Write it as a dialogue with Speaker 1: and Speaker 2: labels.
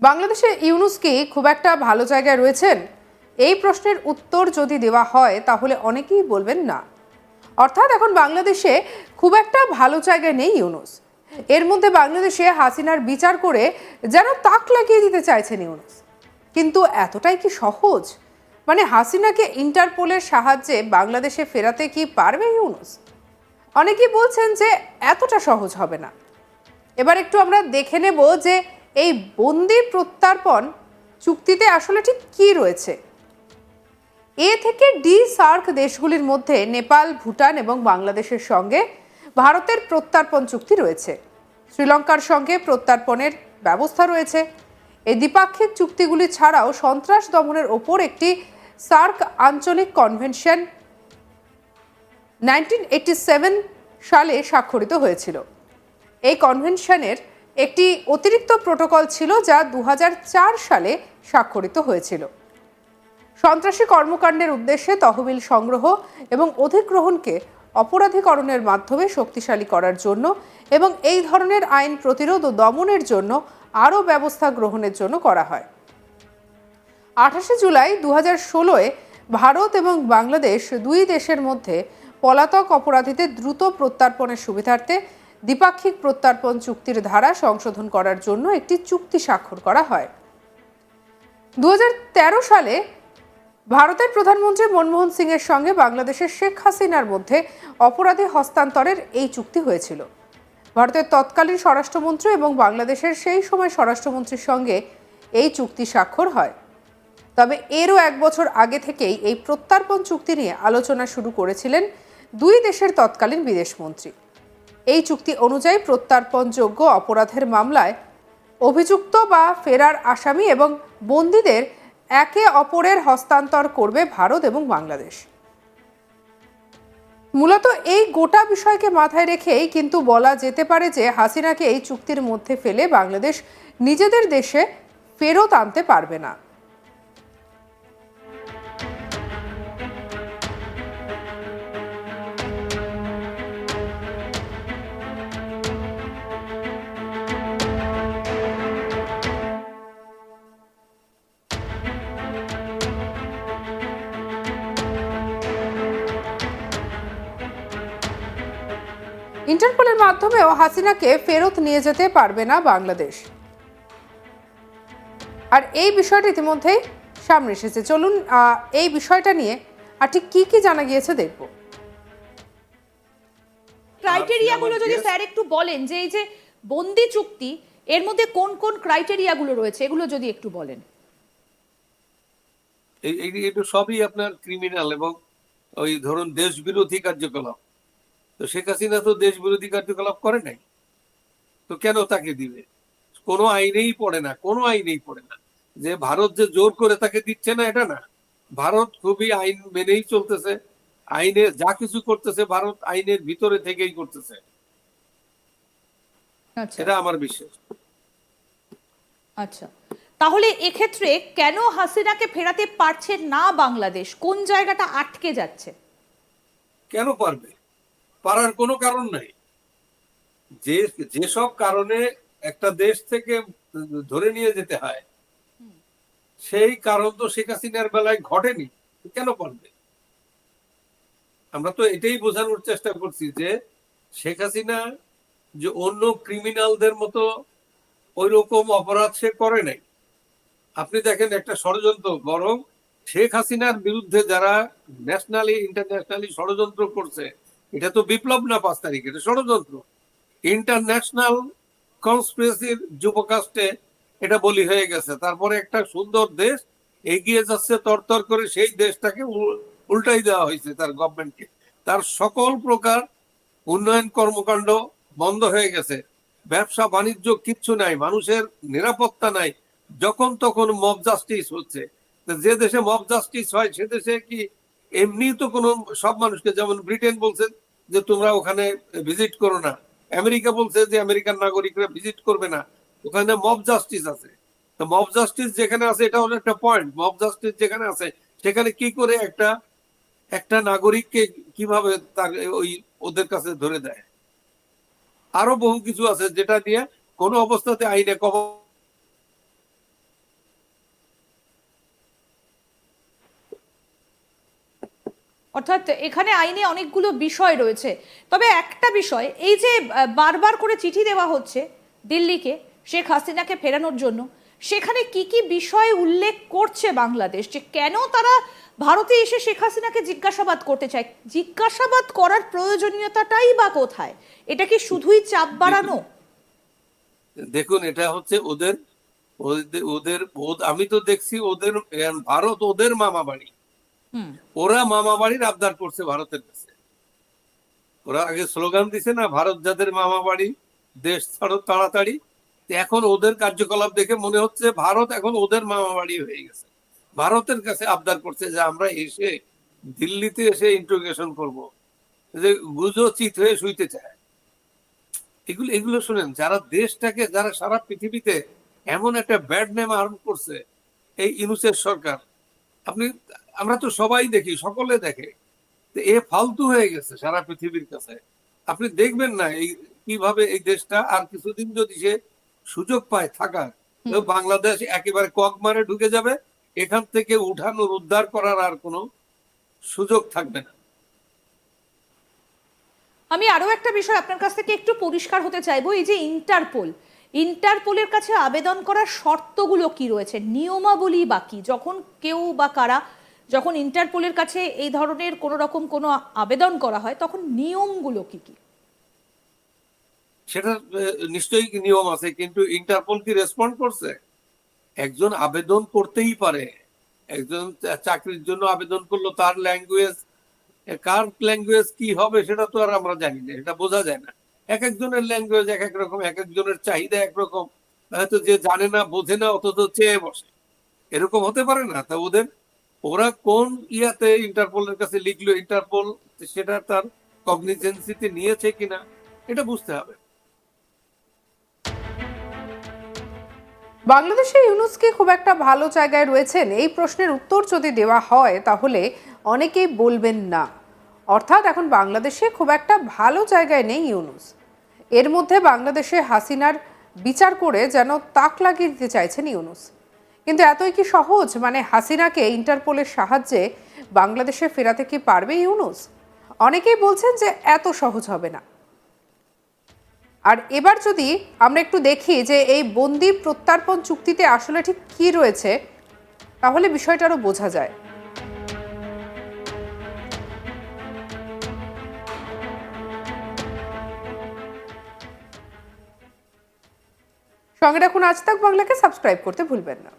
Speaker 1: বাংলাদেশে ইউনূস কি খুব একটা ভালো জায়গায় রয়েছেন? এই প্রশ্নের উত্তর যদি দেওয়া হয় তাহলে অনেকেই বলবেন না। অর্থাৎ এখন বাংলাদেশে খুব একটা ভালো জায়গায় নেই ইউনূস। এর মধ্যে বাংলাদেশে হাসিনার বিচার করে যেন তাক লাগিয়ে দিতে চাইছেন ইউনূস। কিন্তু এতটাই কি সহজ? মানে হাসিনাকে ইন্টারপোলের সাহায্যে বাংলাদেশে ফেরাতে কি পারবে ইউনূস? অনেকেই বলছেন যে এতটা সহজ হবে না। এবার একটু আমরা দেখে নেব যে এই বন্দি প্রত্যর্পণ চুক্তিতে আসলে ঠিক কি রয়েছে। এ থেকে ডি সার্ক দেশগুলির মধ্যে নেপাল, ভুটান এবং বাংলাদেশের সঙ্গে ভারতের প্রত্যর্পণ চুক্তি রয়েছে। শ্রীলঙ্কার সঙ্গে প্রত্যর্পণের ব্যবস্থা রয়েছে। এই দ্বিপাক্ষিক চুক্তিগুলি ছাড়াও সন্ত্রাস দমনের ওপর একটি সার্ক আঞ্চলিক কনভেনশন 1987 সালে স্বাক্ষরিত হয়েছিল। এই কনভেনশনের একটি অতিরিক্ত প্রোটোকল ছিল যা 2004 সালে স্বাক্ষরিত হয়েছিল। সন্ত্রাসী কর্মকাণ্ডের উদ্দেশ্যে তহবিল সংগ্রহ এবং অধিগ্রহণকে অপরাধীকরণের মাধ্যমে শক্তিশালী করার জন্য এবং এই ধরনের আইন প্রতিরোধ ও দমনের জন্য আরও ব্যবস্থা গ্রহণের জন্য করা হয়। 28 জুলাই 2016-এ ভারত এবং বাংলাদেশ দুই দেশের মধ্যে পলাতক অপরাধীদের দ্রুত প্রত্যর্পণের সুবিধার্থে দ্বিপাক্ষিক প্রত্যর্পণ চুক্তির ধারা সংশোধন করার জন্য একটি চুক্তি স্বাক্ষর করা হয়। 2013 সালে ভারতের প্রধানমন্ত্রী মনমোহন সিংয়ের সঙ্গে বাংলাদেশের শেখ হাসিনার মধ্যে অপরাধী হস্তান্তরের এই চুক্তি হয়েছিল। ভারতের তৎকালীন স্বরাষ্ট্রমন্ত্রী এবং বাংলাদেশের সেই সময় স্বরাষ্ট্রমন্ত্রীর সঙ্গে এই চুক্তি স্বাক্ষর হয়। তবে এরও এক বছর আগে থেকেই এই প্রত্যর্পণ চুক্তি নিয়ে আলোচনা শুরু করেছিলেন দুই দেশের তৎকালীন বিদেশমন্ত্রী। এই চুক্তি অনুযায়ী প্রত্যর্পণযোগ্য অপরাধের মামলায় অভিযুক্ত বা ফেরার আসামি এবং বন্দীদের একে অপরের হস্তান্তর করবে ভারত এবং বাংলাদেশ। মূলত এই গোটা বিষয়কে মাথায় রেখেই কিন্তু বলা যেতে পারে যে হাসিনাকে এই চুক্তির মধ্যে ফেলে বাংলাদেশ নিজেদের দেশে ফেরত আনতে পারবে না। ইন্টারপোলের মাধ্যমেও হাসিনাকে ফেরত নিয়ে যেতে পারবে না বাংলাদেশ। আর এই বিষয়টা ইতিমধ্যেই সামনে এসেছে। চলুন এই বিষয়টা নিয়ে আর ঠিক কি কি জানা গিয়েছে দেখব।
Speaker 2: ক্রাইটেরিয়াগুলো যদি স্যার একটু বলেন, যে এই যে বন্দি চুক্তি, এর মধ্যে কোন কোন ক্রাইটেরিয়াগুলো রয়েছে এগুলো যদি একটু বলেন।
Speaker 3: এটা সবই আপনার ক্রিমিনাল এবং ওই ধরুন দেশ বিরোধী কার্যকলাপ। তো শেখ হাসিনা তো দেশ বিরোধী কার্যকলাপ করে নাই, তো কেন তাকে দিবে? কোনো আইনেই পড়ে না, কোনো আইনেই পড়ে না যে ভারত যে জোর করে তাকে দিচ্ছে না, এটা না। ভারত খুবই আইন মেনেই চলতেছে, আইনে যা কিছু করতেছে ভারত আইনের ভিতরে থেকেই করতেছে। এটা আমার বিশ্বাস।
Speaker 2: আচ্ছা, তাহলে এক্ষেত্রে কেন হাসিনাকে ফেরাতে পারছে না বাংলাদেশ? কোন জায়গাটা আটকে যাচ্ছে?
Speaker 3: কেন পারবে? পারার কোনো কারণ নাই। যেসব কারণে একটা দেশ থেকে ধরে নিয়ে যেতে হয়, সেই কারণ তো শেখ হাসিনার বেলায় ঘটেনি, কেন পারবে? আমরা তো এটাই বোঝানোর চেষ্টা করছি যে শেখ হাসিনা যে অন্য ক্রিমিনালদের মতো ওই রকম অপরাধ সে করে নাই। আপনি দেখেন একটা ষড়যন্ত্র, বরং শেখ হাসিনার বিরুদ্ধে যারা ন্যাশনালি ইন্টারন্যাশনালি ষড়যন্ত্র করছে, এটা তো বিপ্লব না 5 তারিখ, এটা ষড়যন্ত্র। ইন্টারন্যাশনাল কনস্পিরেসির যুবকাস্টে এটা বলি হয়ে গেছে। তারপরে একটা সুন্দর দেশ এগিয়ে যাচ্ছে তরতর করে, সেই দেশটাকে উল্টাই দেওয়া হয়েছে তার গভর্নমেন্টকে। তার সকল প্রকার উন্নয়ন কর্মকাণ্ড বন্ধ হয়ে গেছে, ব্যবসা বাণিজ্য কিচ্ছু নাই, মানুষের নিরাপত্তা নাই, যখন তখন মব জাস্টিস হচ্ছে। যে দেশে মব জাস্টিস হয় সে দেশে কি এমনি তো কোনো সব মানুষকে, যেমন ব্রিটেন বলছে যে তোমরা ওখানে ভিজিট করো না, আমেরিকা বলছে যে আমেরিকান নাগরিকরা ভিজিট করবে না, ওখানে মব জাস্টিস আছে। তো মব জাস্টিস যেখানে আছে, এটা হলো একটা পয়েন্ট, মব জাস্টিস যেখানে আছে সেখানে কি করে একটা একটা নাগরিককে কিভাবে তার ওই ওদের কাছে ধরে দেয়। আরো বহু কিছু আছে যেটা নিয়ে কোনো অবস্থাতে আইনে
Speaker 2: অর্থাৎ এখানে আইনে অনেকগুলো বিষয় রয়েছে, তবে একটা বিষয় এই যে বারবার করে চিঠি দেওয়া হচ্ছে দিল্লিকে শেখ হাসিনাকে ফেরানোর জন্য, সেখানে কি কি বিষয় উল্লেখ করছে বাংলাদেশ, যে কেন তারা ভারতে এসে শেখ হাসিনাকে জিজ্ঞাসাবাদ করতে চায়? জিজ্ঞাসাবাদ করার প্রয়োজনীয়তাটাই বা কোথায়? এটা কি শুধুই চাপ বাড়ানো?
Speaker 3: দেখুন, এটা হচ্ছে ওদের ওদের ওদের আমি তো দেখছি ওদের ভারত ওদের মামা বাড়ি।
Speaker 2: হুম।
Speaker 3: ওরা মামা বাড়ির আবদার করছে ভারতের কাছে। ওরা আগে স্লোগান দিছে না, ভারত যাদের মামা বাড়ি, দেশ ছাড়ো তাড়াতাড়ি। এখন ওদের কার্যকলাপ দেখে মনে হচ্ছে ভারত এখন ওদের মামা বাড়ি হয়ে গেছে। ভারতের কাছে আবদার করছে যে আমরা এসে দিল্লিতে এসে ইন্টারোগেশন করব, যে গুজো চিত হয়ে শুইতে চায়। এগুলো এগুলো শুনেন, যারা দেশটাকে, যারা সারা পৃথিবীতে এমন একটা ব্যাড নেম আরম্ভ করছে, এই ইউনূসের সরকার। আপনি, আমরা তো সবাই দেখি, সকলে দেখে, এ ফালতু হয়ে গেছে সারা পৃথিবীর কাছে। আপনি দেখবেন না এই কিভাবে এই দেশটা আর কিছুদিন যদি সে সুযোগ পায় থাকার, বাংলাদেশ একেবারে কক মারে ঢুকে যাবে। এখান থেকে উঠানোর, উদ্ধার করার আর কোনো সুযোগ থাকবে না।
Speaker 2: আমি আরো একটা বিষয় আপনার কাছ থেকে একটু পরিষ্কার হতে চাইবো, এই যে ইন্টারপোলের কাছে আবেদন করার শর্তগুলো কি রয়েছে, নিয়মাবলী বাকি, যখন কেউ বা কারা যখন ইন্টারপোলের কাছে এই ধরনের কোন রকম কোনো আবেদন করা হয়, তখন নিয়মগুলো কি কি?
Speaker 3: সেটা নিশ্চয়ই নিয়ম আছে, কিন্তু ইন্টারপোল কি রেসপন্ড করছে? একজন আবেদন করতেই পারে, একজন চাকরির জন্য আবেদন করলো, তার ল্যাঙ্গুয়েজ, কার ল্যাঙ্গুয়েজ কি হবে সেটা তো আর আমরা জানি না, এটা বোঝা যায় না। এক একজনের ল্যাঙ্গুয়েজ এক এক রকম, এক একজনের চাহিদা একরকম। হয়তো যে জানে না, বোঝে না, অথচ চেয়ে বসে, এরকম হতে পারে না। তা ওরা কোন ইয়াতে ইন্টারপোলের কাছে লিখলো, ইন্টারপোল সেটা তার কগনিজেন্সিতে নিয়েছে কিনা এটা বুঝতে হবে।
Speaker 1: বাংলাদেশে ইউনূস কি খুব একটা ভালো জায়গায় রয়েছেন? এই প্রশ্নের উত্তর যদি দেওয়া হয় তাহলে অনেকেই বলবেন না। অর্থাৎ এখন বাংলাদেশে খুব একটা ভালো জায়গায় নেই ইউনূস। এর মধ্যে বাংলাদেশে হাসিনার বিচার করে যেন তাক লাগিয়ে দিতে চাইছেন ইউনূস। কিন্তু এতই কি সহজ? মানে হাসিনাকে ইন্টারপোলের সাহায্যে বাংলাদেশে ফেরাতে কি পারবে ইউনূস? অনেকেই বলছেন যে এত সহজ হবে না। আর এবার যদি আমরা একটু দেখি যে এই বন্দি প্রত্যার্পণ চুক্তিতে আসলে ঠিক কি রয়েছে, তাহলে বিষয়টা আরো বোঝা যায়। সঙ্গে রাখুন আজ তাক বাংলাকে, সাবস্ক্রাইব করতে ভুলবেন না।